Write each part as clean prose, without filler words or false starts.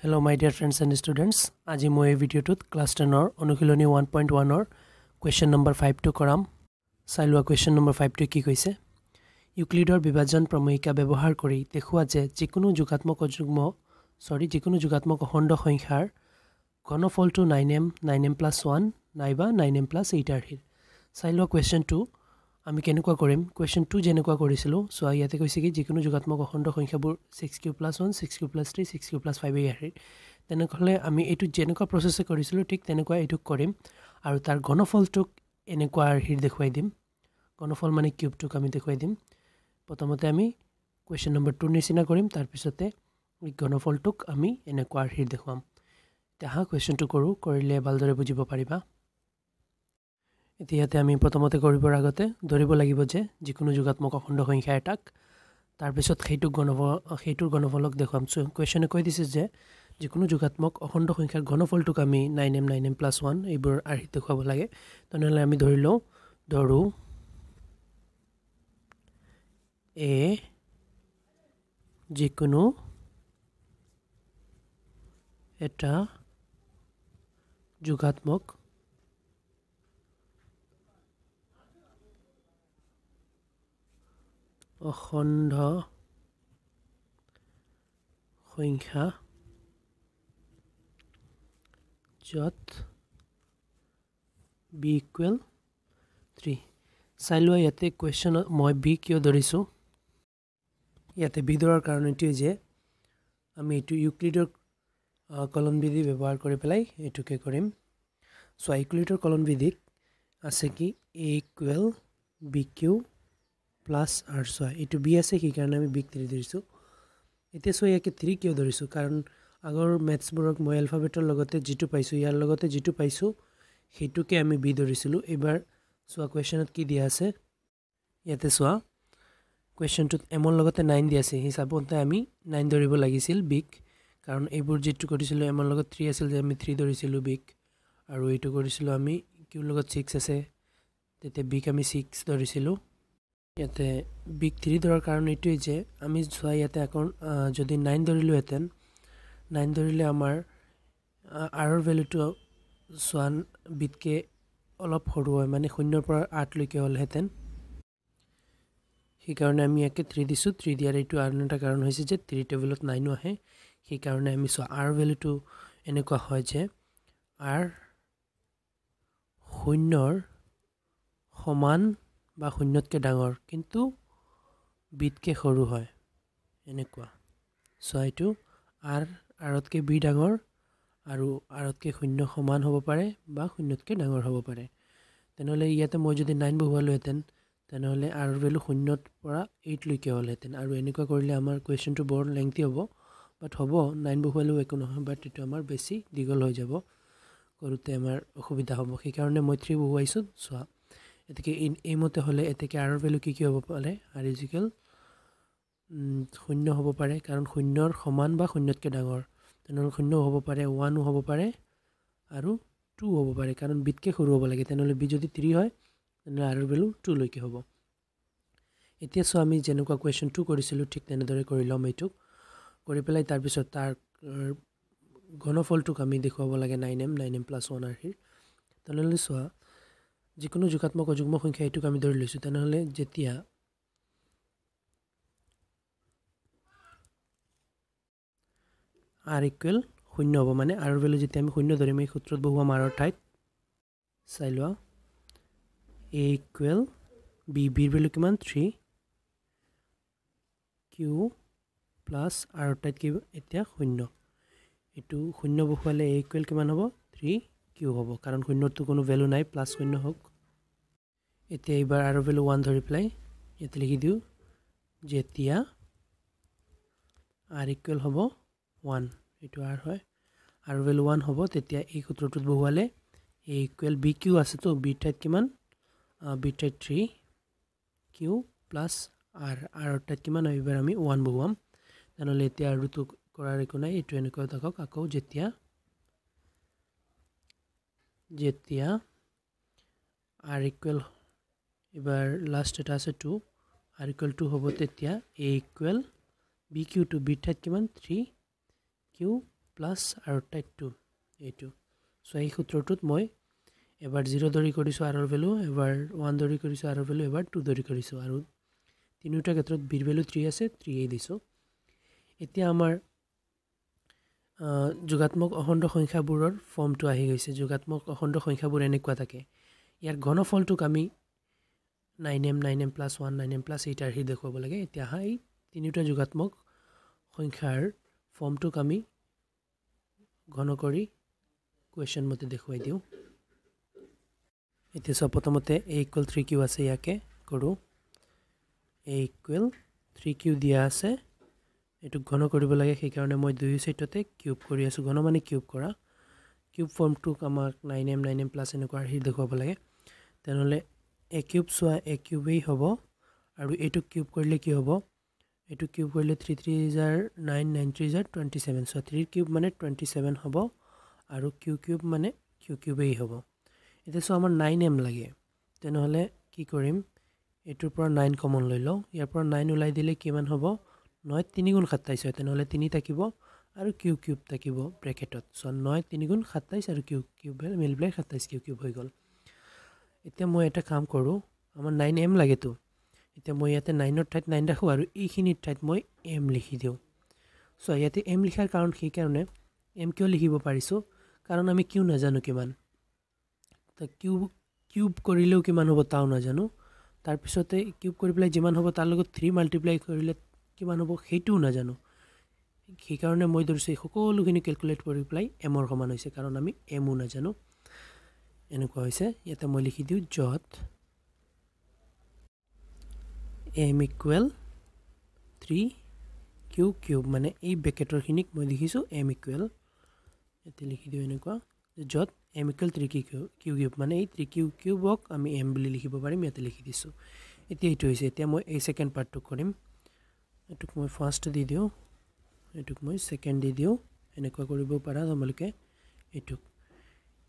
Hello my dear friends and students. আজি মই এই ভিডিওটোত ক্লাস 10 ৰ অনুশীলনী 1.1 ৰ question number 5 টো কৰাম। চাই লোৱা question number 5 টো কি কৈছে। ইউক্লিডৰ বিভাজন প্ৰমেয়িকা ব্যৱহাৰ কৰি দেখুৱা যে যিকোনো যোগাত্মক অখণ্ড সংখ্যাৰ ঘনফলটো 9m 9m + 1 নাইবা 9m + 8 আৰ্হিৰ। চাই লোৱা question 2 আমি কেনেকুৱা কৰিম। question 2 যেনেকুৱা কৰিছিলো সোয়া ইয়াতে কৈছে কি যিকোনো যোগাত্মক অখণ্ড সংখ্যাবোৰ 6q + 1 6q + 3 6q + 5 আৰ্হিৰ। তেনেকলে আমি এটো যেনেকুৱা প্ৰসেসে কৰিছিলো ঠিক তেনেকুৱা এটো কৰিম আৰু তাৰ ঘনফলটোক এনেকুৱা আৰ্হিৰ দেখুৱাই দিম। ঘনফল মানে কিউবটোক আমি দেখুৱাই দিম। প্ৰথমতে আমি question number 2 নিচিনা কৰিম, তাৰ পিছতে এই ঘনফলটোক আমি এনেকুৱা আৰ্হিৰ দেখুৱাম। তেহা question 2 কৰো, কৰিলে ভালদৰে বুজিব পাৰিবা। এতিয়াতে আমি প্ৰথমতে কৰিবৰ আগতে ধৰিব লাগিব যে যিকোনো যোগাত্মক অখণ্ড সংখ্যা এটাক তাৰ পিছত সেইটোৰ ঘনফলক দেখুৱাম। কোৱেশ্চনে কৈ দিছে যে যিকোনো যোগাত্মক অখণ্ড সংখ্যাৰ ঘনফলটোক আমি 9m 9m + 1 এইবোৰ আৰ্হিত দেখুৱাব লাগে। তেনেহলে আমি ধৰো a যিকোনো এটা যোগাত্মক অখণ্ড সংখ্যা যত b = 3। চাই লোৱা ইয়াতে কোৱেশ্চন মই b কিয় ধৰিছো। ইয়াতে b ধৰাৰ কাৰণ এটো যে আমি এটো ইউক্লিডৰ কলন বিধি ব্যৱহাৰ কৰি পেলাই এটোকে কৰিম। সো ইউক্লিডৰ কলন বিধিক আছে কি a = bq + r। সো এটো b আছে কি কাৰণে আমি b ক 3 ধৰিছো। এতিয়া সো ইয়াকে 3 কিয় ধৰিছো কাৰণ আগৰ ম্যাথছ বোৰক মই এলফাবেটৰ লগতে যেটো পাইছো ইয়াৰ লগতে যেটো পাইছো হেতুকে আমি b ধৰিছিলো। এবাৰ সোয়া কোৱেশ্চনত কি দিয়া আছে, ইয়াতে সোয়া কোৱেশ্চনটোত m ৰ লগতে 9 দিয়া আছে, হিচাপতে আমি 9 ধৰিব লাগিছিল b ক, কাৰণ এইবোৰ যেটো কৰিছিলো m ৰ লগত 3 আছিল যে আমি 3 ধৰিছিলো b ক, আৰু এইটো কৰিছিলো আমি q ৰ লগত 6 আছে তেতে b ক আমি 6 ধৰিছিলো। ইয়াতে b ক 3 ধৰাৰ কাৰণ এটোই যে আমি সোয়া ইয়াতে এখন যদি 9 ধৰিলো হেতেন 9 ধৰিলে আমাৰ r ৰ ভ্যালুটো সোয়া b কে অলপ সৰু হয়, মানে 0 ৰ পৰা 8 লৈকে হল হেতেন। সেই কাৰণে আমি ইয়াকে 3 দিছো। 3 দিয়াৰ এইটো আন এটা কাৰণ হৈছে যে 3 টেবুলত 9 ও আহে। সেই কাৰণে আমি সোয়া r ভ্যালুটো এনেকুৱা হয় যে r 0 ৰ সমান বা 0 তকে ডাঙৰ কিন্তু b তকে সৰু হয় এনেকুৱা। সো এইটো r তকে b ডাঙৰ আৰু r তকে 0 সমান হ'ব পাৰে বা 0 তকে ডাঙৰ হ'ব পাৰে। তেনেহলে ইয়াতে মই যদি 9 বহুৱালো হেতেন তেনেহলে r ৰ ভ্যালু 0 ৰ পৰা 8 লৈকে হ'ল হেতেন, আৰু এনেকুৱা কৰিলে আমাৰ কোৱেশ্চনটো বৰ লেংথি হ'ব। বাট হ'ব 9 বহুৱালেও একো নহয়, বাট এটো আমাৰ বেছি দীঘল হৈ যাব, কৰোতে আমাৰ অসুবিধা হ'ব। সেই কাৰণে মই 3 বহুৱাইছো। সোয়া এতেকে এই মতে হলে এতেকে r ৰ ভ্যালু কি হ'ব পাৰে, r = 0 হ'ব পাৰে কাৰণ 0 ৰ সমান বা 0 তকে ডাঙৰ। তেনেহলে 0 হ'ব পাৰে, 1 হ'ব পাৰে আৰু 2 হ'ব পাৰে কাৰণ b তকে সৰু হ'ব লাগে। তেনেহলে b যদি 3 হয় তেনেহলে r ৰ ভ্যালু 2 লৈকে হ'ব। এতিয়া সো আমি যেনেকুৱা কোৱেশ্চন 2 কৰিছিলো ঠিক তেনেদৰে কৰি লম। এইটো কৰি পেলাই তাৰ পিছত তাৰ ঘনফলটোক আমি দেখুৱাব লাগে 9m 9m + 1 আৰ্হিৰ। তেনেহলে সোয়া যিকোনো যোগাত্মক অযুগ্ম সংখ্যা এটোক আমি ধৰি লৈছো। তেনেহলে যেতিয়া r = 0 হ'ব, মানে r ৰ ভ্যালু যেতিয়া আমি 0 ধৰিম এই সূত্ৰত বহুৱাম r ৰ ঠাইত। চাই লোৱা a = b ৰ ভ্যালু কিমান 3 q + r ৰ ঠাইত কি এতিয়া 0। এটো 0 বহুৱালে a = কিমান হ'ব 3q হ'ব, কাৰণ 0 তো কোনো ভ্যালু নাই, +0 হোক। এতিয়া এবাৰ r ৰ ভ্যালু 1 ধৰি প্লাই ইয়াতে লিখি দিও যেতিয়া r = হ'ব 1, এটো r হয়, r ৰ ভ্যালু 1 হ'ব তেতিয়া এই সূত্ৰটোত বহুৱালে a = bq আছে তো b ঠাইত কিমান b ঠাইত 3q + r ৰ ঠাইত কিমান হয় এবাৰ আমি 1 বহুৱাম। তেনেহলে এতিয়া আৰু তো কৰাৰ একো নাই, এটো এনেকৈ থাকক। আকৌ যেতিয়া r = এবাৰ লাষ্ট এটা আছে 2, r = 2 হ'ব তেতিয়া a = bq to b ঠাইত কিমান 3q প্লাছ আৰু টাইপ 2 এইটো সো এই সূত্ৰটোত মই এবাৰ 0 ধৰি কৰিছো আৰৰ ভ্যালু এবাৰ 1 ধৰি কৰিছো আৰৰ ভ্যালু এবাৰ 2 ধৰি কৰিছো আৰু তিনিটা ক্ষেত্ৰত বিৰ ভ্যালু 3 আছে 3 এই দিছো এতিয়া আমাৰ যোগাত্মক অখণ্ড সংখ্যাবোৰৰ ফৰ্মটো আহি গৈছে যোগাত্মক অখণ্ড সংখ্যাবোৰ এনেকুৱা থাকে ইয়াৰ ঘনফলটোক আমি 9m 9m + 1 9m + 8 আহি দেখুৱাব লাগে এতিয়া হাই তিনিটা যোগাত্মক সংখ্যাৰ ফৰ্মটোক আমি ঘন কৰি কোৱেশ্চন মতে দেখুৱাই দিও এতিয়া সব প্ৰথমতে a = 3q আছে ইয়াকে কৰো a = 3q দিয়া আছে এটো ঘন কৰিব লাগে সেই কাৰণে মই দুই সাইডতে কিউব কৰি আছো ঘন মানে কিউব কৰা কিউব ফৰ্মটোক আমাক 9m 9m + এনেকুৱা আহি দেখুৱাব লাগে তেনেহলে a কিউব সোয়া a কিউবেই হ'ব আৰু এটো কিউব কৰিলে কি হ'ব এটো কিউব কৰিলে 3 3 9 9 3 27 সো 3 কিউব মানে 27 হ'ব আৰু q কিউব মানে q কিউবেই হ'ব এতিয়া সো আমাৰ 9m লাগে তেনেহলে কি কৰিম এটোৰ পৰা 9 কমন লৈ লও ইয়াৰ পৰা 9 উলাই দিলে কিমান হ'ব 9 3 গুণ 27 হয় তেনেহলে 3 থাকিব আৰু q কিউব থাকিব ব্ৰেকেটত সো 9 3 গুণ 27 আৰু q কিউব মিলপ্লাই 27 q কিউব হৈ গল এতিয়া মই এটা কাম কৰো আমাৰ 9m লাগে তো এতিয়া মই ইয়াতে 9 ৰ ঠাইত 9 ৰাখো আৰু এইখিনিৰ ঠাইত মই m লিখি দিও সো ইয়াতে m লিখাৰ কাৰণ কি কাৰণে m কিয় লিখিব পাৰিছো কাৰণ আমি q নাজানো কিমান তা কিউব কৰিলেও কিমান হ'ব তাও নাজানো তাৰ পিছতে কিউব কৰি পেলাই যিমান হ'ব তাৰ লগত 3 মাল্টিপ্লাই কৰিলে কিমান হ'ব হেইটো নাজানো সেই কাৰণে মই ধৰিছে সকলোখিনি ক্যালকুলেট কৰি পেলাই m ৰ সমান হৈছে কাৰণ আমি m ও নাজানো এনেকুৱা হৈছে ইয়াতে মই লিখি দিও যত m = 3q কিউব মানে এই ব্ৰেকেটৰ খিনিক মই লিখিছো m = এতে লিখি দিও এনেকুৱা যত m = 3q কিউব মানে এই 3q কিউবক আমি m বুলি লিখিব পাৰিম ইয়াতে লিখি দিছো এতিয়া এইটো হৈছে এতিয়া মই এই সেকেন্ড পাৰ্টটো কৰিম এটুক মই ফাৰ্স্ট দি দিও এটুক মই সেকেন্ড দি দিও এনেকুৱা কৰিব পাৰা তোমালোকে এটুক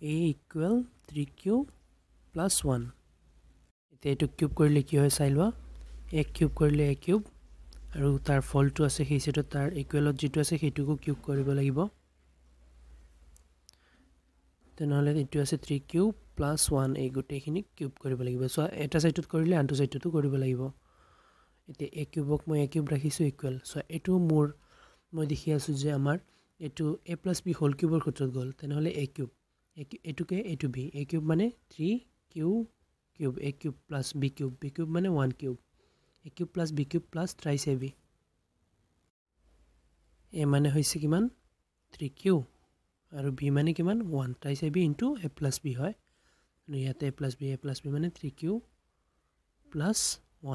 a = 3q + 1 এতিয়া এটুক কিউব কৰিলে কি হয় চাই লোৱা a কিউব কৰিলে a কিউব আৰু তাৰ ফলটো আছে সেই সেটত তাৰ ইকুৱেলত যেটো আছে সেইটোকো কিউব কৰিব লাগিব তেনেহলে এটো আছে 3q + 1 এই গোটেইখিনি কিউব কৰিব লাগিব সো এটা সাইডত কৰিলে আনটো সাইডতো কৰিব লাগিব এতিয়া a কিউবক মই a কিউব ৰাখিছো ইকুৱেল সো এটো মোৰ মই দেখি আছো যে আমাৰ এটো a + b হোল কিউবৰ ক্ষেত্ৰত গল তেনেহলে a কিউব এটুকে এটু b a কিউব মানে 3q cube a cube + b cube মানে 1 cube a cube + b cube + thrice ab a মানে হৈছে কিমান 3q আৰু b মানে কিমান 1 thrice ab * a + b হয় আৰু ইয়াতে a + b মানে 3q +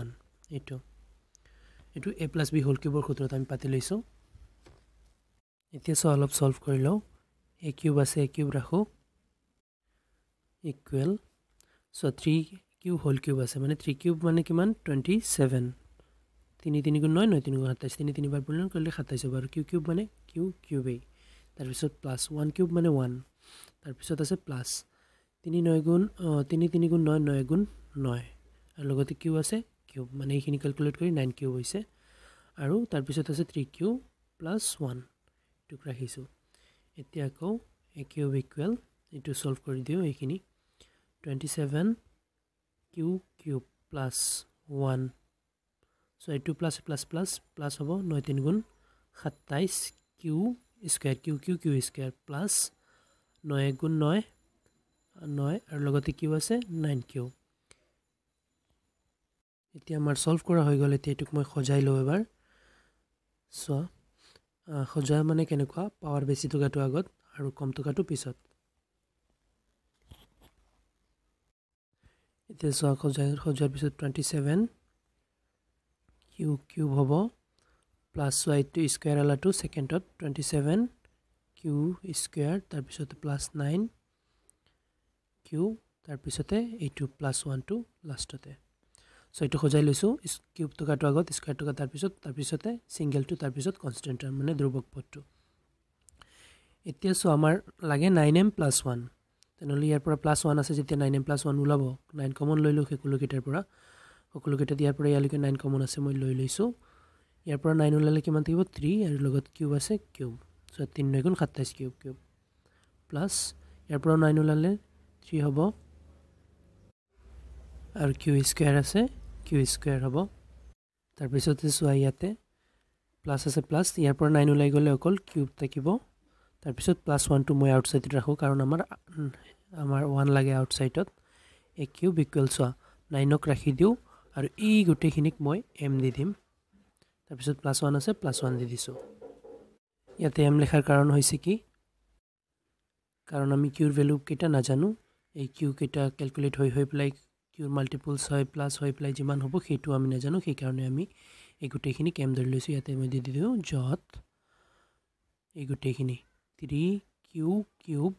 1 এটো a + b হোল কিউবৰ ক্ষেত্ৰত আমি পাতি লৈছো এতিয়া অলপ সলভ কৰি লও a কিউব আছে a কিউব ৰাখো equal so 3q whole cube আছে মানে 3 কিউব মানে কিমান 27 3 3 গুণ 9 9 3 গুণ 27 3 3 বাৰ পূৰণ কৰিলে 27 হ'ব আৰু q কিউব মানে q কিউবেই তাৰ পিছত প্লাস 1 কিউব মানে 1 তাৰ পিছত আছে প্লাস 3 9 গুণ 3 3 গুণ 9 9 গুণ 9 আৰু লগতে q আছে কিউব মানে এইখিনি ক্যালকুলেট কৰি 9 কিউব হৈছে আৰু তাৰ পিছত আছে 3q + 1 টুক ৰাখিছো এতিয়া কও a কিউব ইকুৱেল এটো সলভ কৰি দিও এইখিনি 27 q কিউব + 1 সো এটো প্লাস প্লাস প্লাস প্লাস হ'ব 9 3 গুণ 27 q square q q q square plus 9 গুণ 9 9 আৰু লগতে q আছে 9q এতিয়া আমাৰ সলভ কৰা হৈ গল এতিয়া এটুক মই খজাই লও এবাৰ সো খজা মানে কেনেকুৱা পাৱাৰ বেছি টকাটো আগত আৰু কম টকাটো পিছত এতিয়া সো খজাৰ পিছত 27 q কিউব হ'ব প্লাস y2 স্কয়াৰ আলাটো সেকেন্ডত 27 q স্কয়াৰ তাৰ পিছত প্লাস 9 q তাৰ পিছতে এইটো প্লাস 1 টু লাষ্টতে সো এটো খজাই লৈছো কিউব টকাটো আগত স্কয়ার টকা তাৰ পিছতে সিঙ্গেল টু তাৰ পিছত কনস্ট্যান্ট টাৰ্ম মানে ধ্ৰুবক পদটো এতিয়া সো আমাৰ লাগে 9m + 1 তেনেহলে ইয়াৰ পৰা +1 আছে যেতিয়া 9m + 1 ওলাব 9 কমন লৈ লো সকলোকেটাৰ পৰা সকলোকেটা দিয়াৰ পৰা ইয়ালৈকে 9 কমন আছে মই লৈ লৈছো ইয়াৰ পৰা 9 ওলালে কিমান থাকিব 3 আৰু লগত কিউব আছে কিউব সো 3 9 গুণ 27 কিউব কিউব প্লাস ইয়াৰ পৰা 9 ওলালে 3 হ'ব আৰু কিউ স্কয়াৰ আছে কিউ স্কয়াৰ হ'ব তাৰ পিছতে চোৱা ইয়াতে প্লাস আছে প্লাস ইয়াৰ পৰা 9 ওলাই গলে অকল কিউব থাকিব তাৰ পিছত প্লাস 1 টো মই আউটসাইডত ৰাখো কাৰণ আমাৰ 1 লাগে আউটসাইডত a কিউব ইকুৱেলছ 9 ক ৰাখি দিও আৰু এই গুটেখিনিক মই m দি দিম তাৰ পিছত প্লাস 1 আছে প্লাস 1 দি দিছো ইয়াতে m লেখাৰ কাৰণ হৈছে কি কাৰণ আমি কিউৰ ভ্যালু কেটা না জানো এই কিউ কেটা ক্যালকুলেট হৈ প্লাই কিউৰ মাল্টিপলস হয় প্লাস হৈ প্লাই যিমান হ'ব সেইটো আমি না জানো সেই কাৰণে আমি এই গুটেখিনি m ধৰি লৈছো ইয়াতে মই দি দিও যত এই গুটেখিনি 3q cube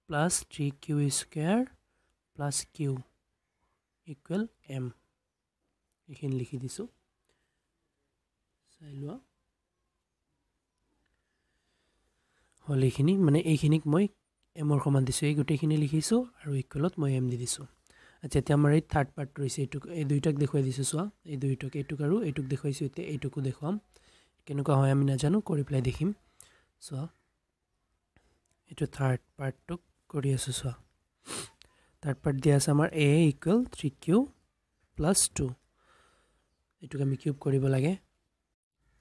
plus 3q square plus q equal m এইখিনি লিখি দিছো চাই লোৱা হল এইখিনি মানে এইখিনিক মই m ৰ সমান দিছো এই গুটেখিনি লিখিছো আৰু ইকুৱেলত মই m দি দিছো আচ্ছা এতিয়া আমাৰ এই থাৰ্ড পাৰ্ট ৰৈছে এই দুইটাক দেখুৱাই দিছো চোৱা এই দুইটাক এইটুক আৰু এইটুক দেখুৱাইছো এতিয়া এইটুকু দেখুৱাম কেনেকুৱা হয় আমি নাজানো কৰি প্লাই দেখিম চোৱা এটো থাৰ্ড পাৰ্টটো কৰি আছো চোৱা থাৰ্ড পাৰ্ট দিয়া আছে আমাৰ a ইকুৱেল 3q প্লাস 2 এটুক আমি কিউব কৰিব লাগে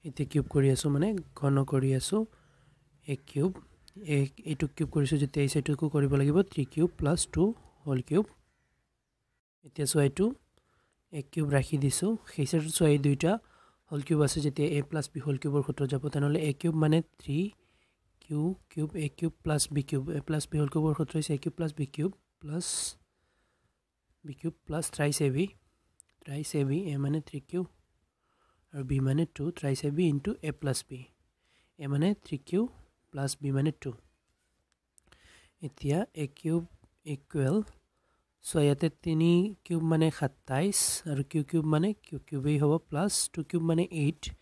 এতে কিউব কৰি আছো মানে ঘন কৰি আছো a কিউব এইটুক কিউব কৰিছো যেতে এই সাইডটো কৰিব লাগিব 3q প্লাস 2 হোল কিউব এতিয়া চোৱা এইটো a কিউব ৰাখি দিছো সেই সাইডত চোৱা এই দুইটা হোল কিউব আছে যেতে a প্লাস b হোল কিউবৰ সূত্ৰ যাব তেনেহলে a কিউব মানে 3q cube a cube plus b cube a plus b whole কিউবৰ সূত্ৰ হৈছে a cube plus b cube plus thrice ab a মানে 3q আৰু b মানে 2 thrice ab into a plus b a মানে 3q plus b মানে 2 এতিয়া a cube equal so ইয়াতে 3 কিউব মানে 27 আৰু q কিউব মানে q কিউবেই হ'ব প্লাস 2 কিউব মানে 8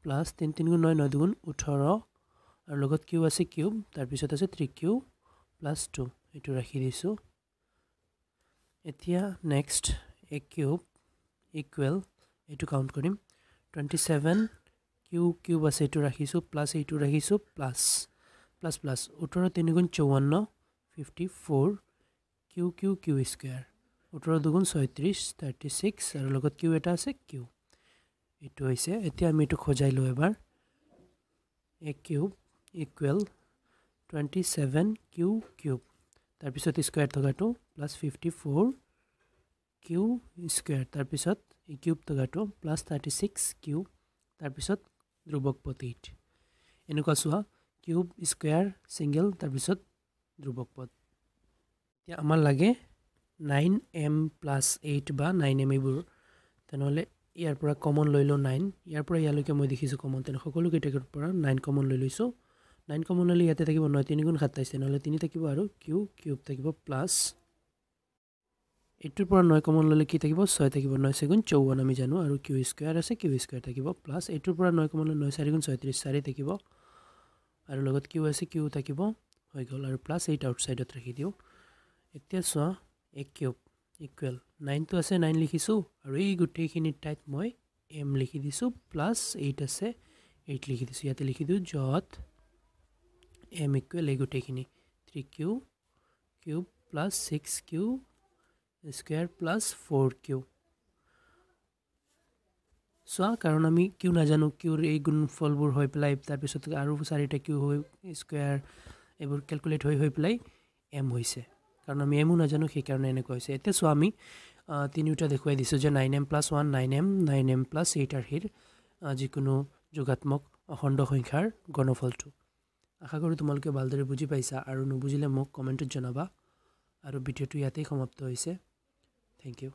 প্লাস 3 3 গুণ 9 9 দুগুণ 18 আৰু লগত কিউব আছে কিউব তাৰ পিছত আছে 3q প্লাস 2 এটো ৰাখি দিছো এতিয়া নেক্সট a কিউব ইকুৱেল এটো কাউন্ট কৰিম 27 q কিউব আছে এটো ৰাখিছো প্লাস এইটো ৰাখিছো প্লাস 18 3 গুণ 54 54 q স্কয়াৰ 18 দুগুণ 36 36 আৰু লগত q এটা আছে q এটো হৈছে এতিয়া আমি এটো খজাই লো এবাৰ a cube equal 27 q cube তাৰ পিছত স্কয়াৰ থকাটো প্লাস 54 q স্কয়াৰ তাৰ পিছত a কিউব থকাটো প্লাস 36 q তাৰ পিছত ধ্ৰুবক পদ 8 এনেকুৱা চোৱা কিউব স্কয়াৰ সিঙ্গেল তাৰ পিছত ধ্ৰুবক পদ এতিয়া আমাৰ লাগে 9m + 8 বা 9m এইবোৰ তেনেহলে ইয়াৰ পৰা কমন লৈ লো 9 ইয়াৰ পৰা ইয়ালৈকে মই দেখিছো কমন তেনে সকলো কেটেগৰীৰ পৰা 9 কমন লৈ লৈছো 9 কমন লৈ ইয়াতে থাকিব 9 3 গুণ 27 তেনেহলে 3 থাকিব আৰু q কিউব থাকিব প্লাস এটোৰ পৰা 9 কমন ললে কি থাকিব 6 থাকিব 9 গুণ 54 আমি জানো আৰু q স্কয়াৰ আছে q স্কয়াৰ থাকিব প্লাস এটোৰ পৰা 9 কমন ললে 9 4 গুণ 36 4 থাকিব আৰু লগত q আছে q থাকিব হৈ গল আৰু প্লাস 8 আউটসাইডত ৰাখি দিও এতিয়া চোৱা a কিউব ইকুৱেল 9 তো আছে 9 লিখিছো আৰু এই গুটেখিনি টাইপ মই m লিখি দিছো প্লাস 8 আছে 8 লিখি দিছো ইয়াতে লিখি দিও যত m ইকুৱেল এই গুটেখিনি 3q cube plus 6q square plus 4q সোয়া কাৰণ আমি কিউ না জানো কিউৰ এই গুণফলবোৰ হৈ প্লাই তাৰ পিছত আৰু চাৰিটা কিউ হৈ স্কয়াৰ এবোৰ ক্যালকুলেট হৈ প্লাই m হৈছে কাৰণ আমি m না জানো সেই কাৰণে এনেকৈ হৈছে এতিয়া সোয়া আমি তিনিটা দেখুৱাই দিছো যে 9m + 1 9m + 8 আৰ যিকোনো যোগাত্মক অখণ্ড সংখ্যাৰ গণফলটো আশা কৰো তোমালোকে ভালদৰে বুজি পাইছা আৰু নুবুজিলে মোক কমেন্টত জনাবা আৰু ভিডিওটো ইয়াতেই সমাপ্ত হৈছে থ্যাংক ইউ